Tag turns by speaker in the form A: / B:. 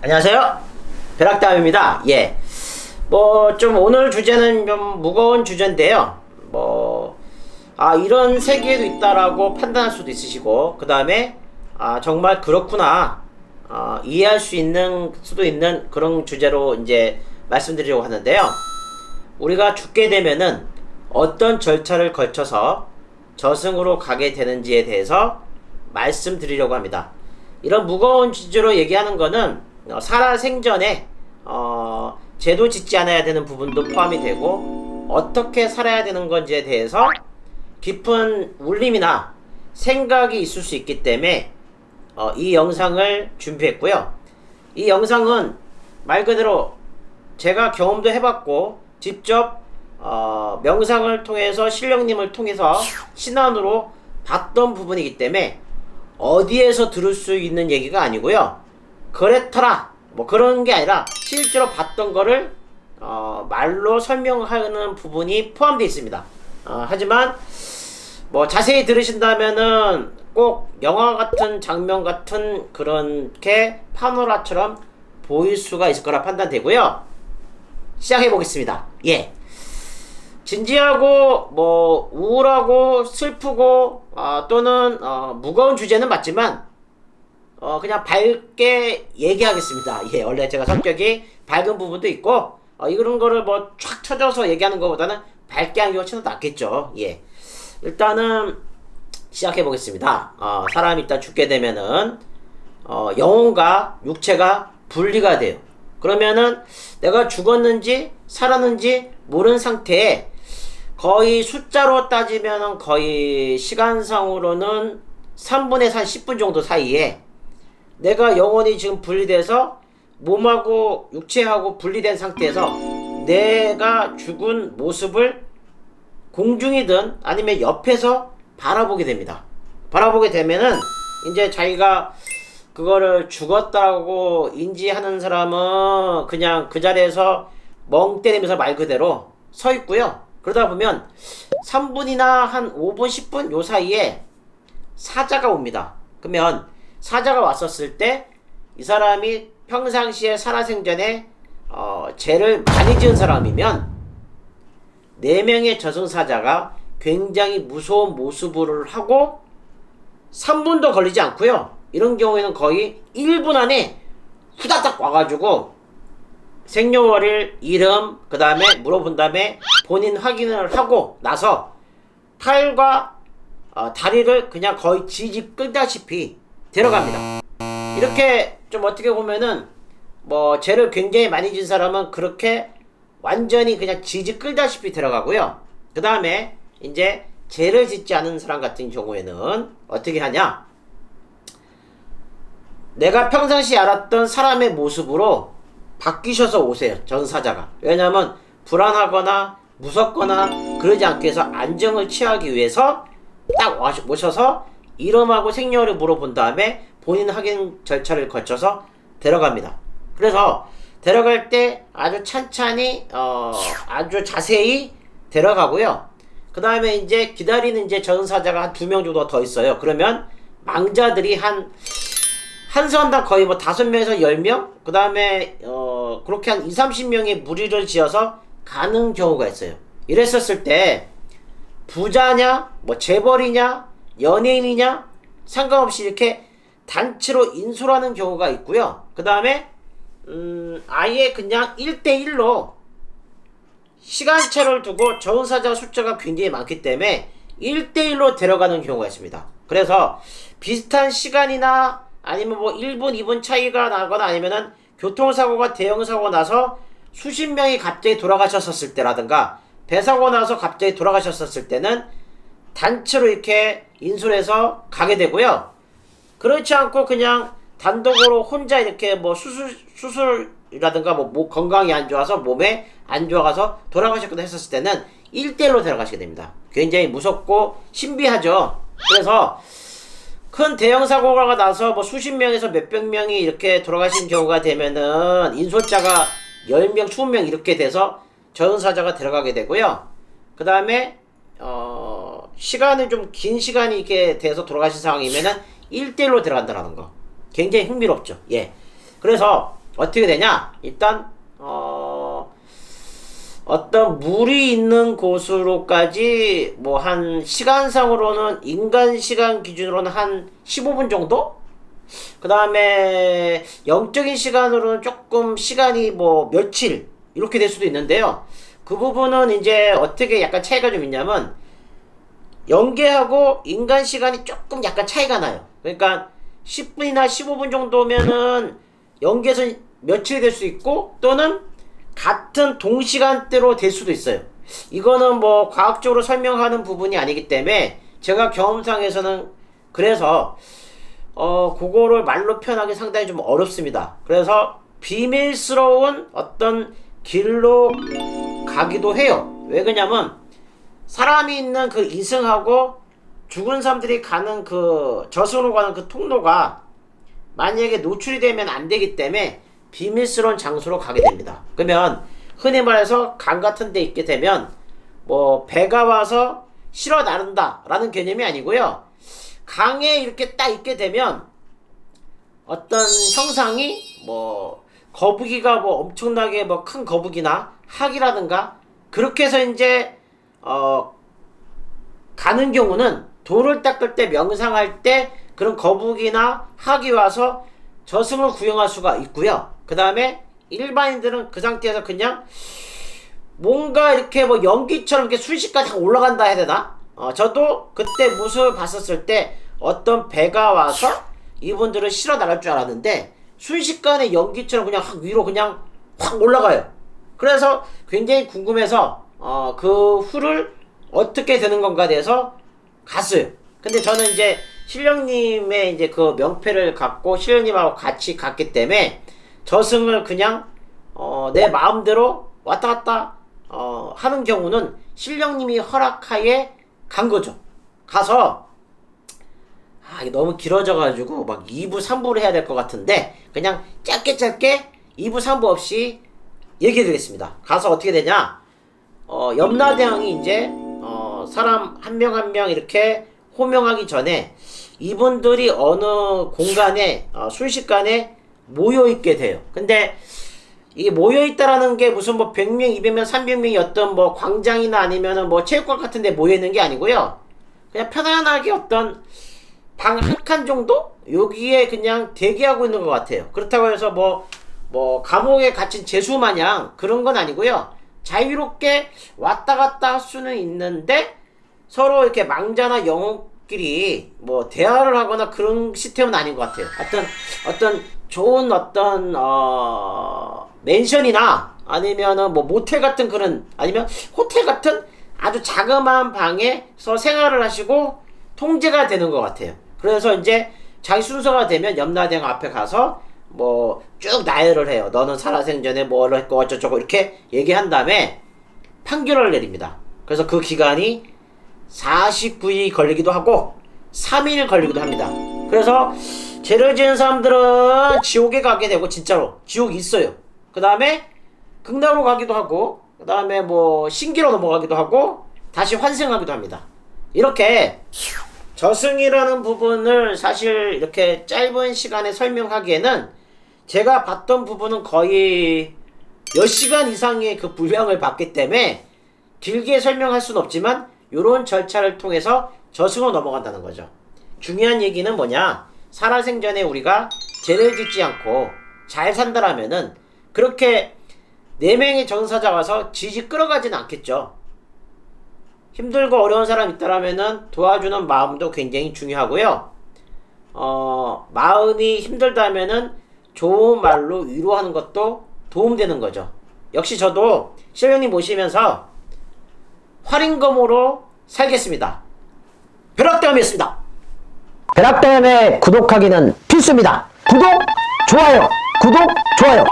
A: 안녕하세요. 벼락다음입니다. 예. 좀 오늘 주제는 좀 무거운 주제인데요. 이런 세계에도 있다라고 판단할 수도 있으시고, 그 다음에, 정말 그렇구나. 이해할 수도 있는 그런 주제로 이제 말씀드리려고 하는데요. 우리가 죽게 되면은 어떤 절차를 거쳐서 저승으로 가게 되는지에 대해서 말씀드리려고 합니다. 이런 무거운 주제로 얘기하는 거는 살아생전에 죄도 짓지 않아야 되는 부분도 포함이 되고, 어떻게 살아야 되는 건지에 대해서 깊은 울림이나 생각이 있을 수 있기 때문에 이 영상을 준비했고요. 이 영상은 말 그대로 제가 경험도 해봤고 직접 명상을 통해서 신령님을 통해서 신안으로 봤던 부분이기 때문에 어디에서 들을 수 있는 얘기가 아니고요. 그렇더라 그런 게 아니라 실제로 봤던 거를 말로 설명하는 부분이 포함되어 있습니다. 하지만 자세히 들으신다면은 꼭 영화 같은 장면 같은 그렇게 파노라처럼 보일 수가 있을 거라 판단되고요. 시작해 보겠습니다. 예. 진지하고 우울하고 슬프고 또는 무거운 주제는 맞지만 그냥 밝게 얘기하겠습니다. 예, 원래 제가 성격이 밝은 부분도 있고 이런 거를 쫙 쳐져서 얘기하는 것보다는 밝게 하는 게 훨씬 더 낫겠죠. 예. 일단은 시작해 보겠습니다. 사람이 일단 죽게 되면은 영혼과 육체가 분리가 돼요. 그러면은 내가 죽었는지 살았는지 모르는 상태에 거의 숫자로 따지면은 거의 시간상으로는 3분에서 한 10분 정도 사이에 내가 영혼이 지금 분리돼서 몸하고 육체하고 분리된 상태에서 내가 죽은 모습을 공중이든 아니면 옆에서 바라보게 됩니다. 바라보게 되면은 이제 자기가 그거를 죽었다고 인지하는 사람은 그냥 그 자리에서 멍 때리면서 말 그대로 서 있고요. 그러다 보면 3분이나 한 5분, 10분 요 사이에 사자가 옵니다. 그러면 사자가 왔었을 때 이 사람이 평상시에 살아생전에 죄를 많이 지은 사람이면 4명의 저승사자가 굉장히 무서운 모습을 하고 3분도 걸리지 않고요. 이런 경우에는 거의 1분 안에 후다닥 와가지고 생년월일, 이름, 그 다음에 물어본 다음에 본인 확인을 하고 나서 팔과 다리를 그냥 거의 지지 끌다시피 데려갑니다. 이렇게 좀 어떻게 보면은 죄를 굉장히 많이 진 사람은 그렇게 완전히 그냥 지지 끌다시피 데려가고요. 그 다음에 이제 죄를 짓지 않은 사람 같은 경우에는 어떻게 하냐? 내가 평상시에 알았던 사람의 모습으로 바뀌셔서 오세요. 전사자가. 왜냐하면 불안하거나 무섭거나 그러지 않기 위해서 안정을 취하기 위해서 딱 모셔서 이름하고 생년을 물어본 다음에 본인 확인 절차를 거쳐서 데려갑니다. 그래서 데려갈 때 아주 찬찬히 아주 자세히 데려가고요. 그 다음에 이제 기다리는 이제 전사자가 한 2명 정도 더 있어요. 그러면 망자들이 한 선당 거의 5명에서 10명? 그 다음에 그렇게 한 20-30명의 무리를 지어서 가는 경우가 있어요. 이랬었을 때 부자냐 재벌이냐 연예인이냐 상관없이 이렇게 단체로 인솔하는 경우가 있고요. 그 다음에 아예 그냥 1대1로 시간차를 두고 저승사자 숫자가 굉장히 많기 때문에 1대1로 데려가는 경우가 있습니다. 그래서 비슷한 시간이나 아니면 1분, 2분 차이가 나거나 아니면은 교통사고가 대형사고 나서 수십 명이 갑자기 돌아가셨었을 때라든가 배사고 나서 갑자기 돌아가셨었을 때는 단체로 이렇게 인솔해서 가게 되고요. 그렇지 않고 그냥 단독으로 혼자 이렇게 수술이라든가 건강이 안 좋아서 몸에 안 좋아가서 돌아가셨거나 했었을 때는 1대1로 데려가시게 됩니다. 굉장히 무섭고 신비하죠. 그래서 큰 대형 사고가 나서 수십 명에서 몇백 명이 이렇게 돌아가신 경우가 되면은 인솔자가 10명, 20명 이렇게 돼서 저승사자가 데려가게 되고요. 그 다음에 시간이 좀 긴 시간이 이렇게 돼서 돌아가신 상황이면은 1대1로 들어간다라는 거. 굉장히 흥미롭죠. 예. 그래서 어떻게 되냐? 일단 어떤 물이 있는 곳으로까지 뭐 한 시간상으로는 인간 시간 기준으로는 한 15분 정도? 그 다음에 영적인 시간으로는 조금 시간이 뭐 며칠 이렇게 될 수도 있는데요. 그 부분은 이제 어떻게 약간 차이가 좀 있냐면 영계하고 인간 시간이 조금 약간 차이가 나요. 그러니까 10분이나 15분 정도면은 영계에서 며칠이 될 수 있고 또는 같은 동시간대로 될 수도 있어요. 이거는 뭐 과학적으로 설명하는 부분이 아니기 때문에 제가 경험상에서는 그래서 그거를 말로 표현하기 상당히 좀 어렵습니다. 그래서 비밀스러운 어떤 길로 가기도 해요. 왜 그러냐면 사람이 있는 그 이승하고 죽은 사람들이 가는 그 저승으로 가는 그 통로가 만약에 노출이 되면 안 되기 때문에 비밀스러운 장소로 가게 됩니다. 그러면 흔히 말해서 강 같은 데 있게 되면 뭐 배가 와서 실어 나른다 라는 개념이 아니고요. 강에 이렇게 딱 있게 되면 어떤 형상이 뭐 거북이가 뭐 엄청나게 뭐 큰 거북이나 학이라든가 그렇게 해서 이제 가는 경우는 돌을 닦을 때 명상할 때 그런 거북이나 학이 와서 저승을 구경할 수가 있고요. 그 다음에 일반인들은 그 상태에서 그냥 뭔가 이렇게 뭐 연기처럼 이렇게 순식간에 올라간다 해야 되나? 저도 그때 모습을 봤었을 때 어떤 배가 와서 이분들을 실어 나갈 줄 알았는데 순식간에 연기처럼 그냥 확 위로 그냥 확 올라가요. 그래서 굉장히 궁금해서 그 후를 어떻게 되는 건가에 대해서 갔어요. 근데 저는 이제 신령님의 이제 그 명패를 갖고 신령님하고 같이 갔기 때문에 저승을 그냥 내 마음대로 왔다 갔다 하는 경우는 신령님이 허락하에 간 거죠. 가서 이게 너무 길어져 가지고 막 2부 3부를 해야 될 것 같은데 그냥 짧게 2부 3부 없이 얘기해 드리겠습니다. 가서 어떻게 되냐, 염라대왕이 이제 사람 한 명 한 명 이렇게 호명하기 전에 이분들이 어느 공간에 순식간에 모여있게 돼요. 근데 이게 모여있다라는 게 무슨 뭐 100명, 200명, 300명이 어떤 뭐 광장이나 아니면은 뭐 체육관 같은 데 모여있는 게 아니고요. 그냥 편안하게 어떤 방 한 칸 정도? 여기에 그냥 대기하고 있는 것 같아요. 그렇다고 해서 뭐 감옥에 갇힌 죄수 마냥 그런 건 아니고요. 자유롭게 왔다 갔다 할 수는 있는데 서로 이렇게 망자나 영웅끼리 뭐 대화를 하거나 그런 시스템은 아닌 것 같아요. 어떤 좋은 어떤 맨션이나 아니면은 뭐 모텔 같은 그런, 아니면 호텔 같은 아주 자그마한 방에서 생활을 하시고 통제가 되는 것 같아요. 그래서 이제 자기 순서가 되면 염라대왕 앞에 가서 뭐 쭉 나열을 해요. 너는 살아생전에 뭘 했고 어쩌고 이렇게 얘기한 다음에 판결을 내립니다. 그래서 그 기간이 49일 걸리기도 하고 3일 걸리기도 합니다. 그래서 죄를 지은 사람들은 지옥에 가게 되고, 진짜로 지옥이 있어요. 그 다음에 극락으로 가기도 하고, 그 다음에 뭐 신기로 넘어가기도 하고 다시 환생하기도 합니다. 이렇게 저승이라는 부분을 사실 이렇게 짧은 시간에 설명하기에는 제가 봤던 부분은 거의 몇 시간 이상의 그 분량을 봤기 때문에 길게 설명할 수는 없지만 이런 절차를 통해서 저승으로 넘어간다는 거죠. 중요한 얘기는 뭐냐, 살아생전에 우리가 죄를 짓지 않고 잘 산다라면은 그렇게 4명의 전사자 와서 지지 끌어가지는 않겠죠. 힘들고 어려운 사람 있다라면은 도와주는 마음도 굉장히 중요하고요. 마음이 힘들다면은 좋은 말로 위로하는 것도 도움되는 거죠. 역시 저도 신령님 모시면서 활인검으로 살겠습니다. 벼락대감이었습니다. 벼락대감에 구독하기는 필수입니다. 구독, 좋아요, 구독, 좋아요.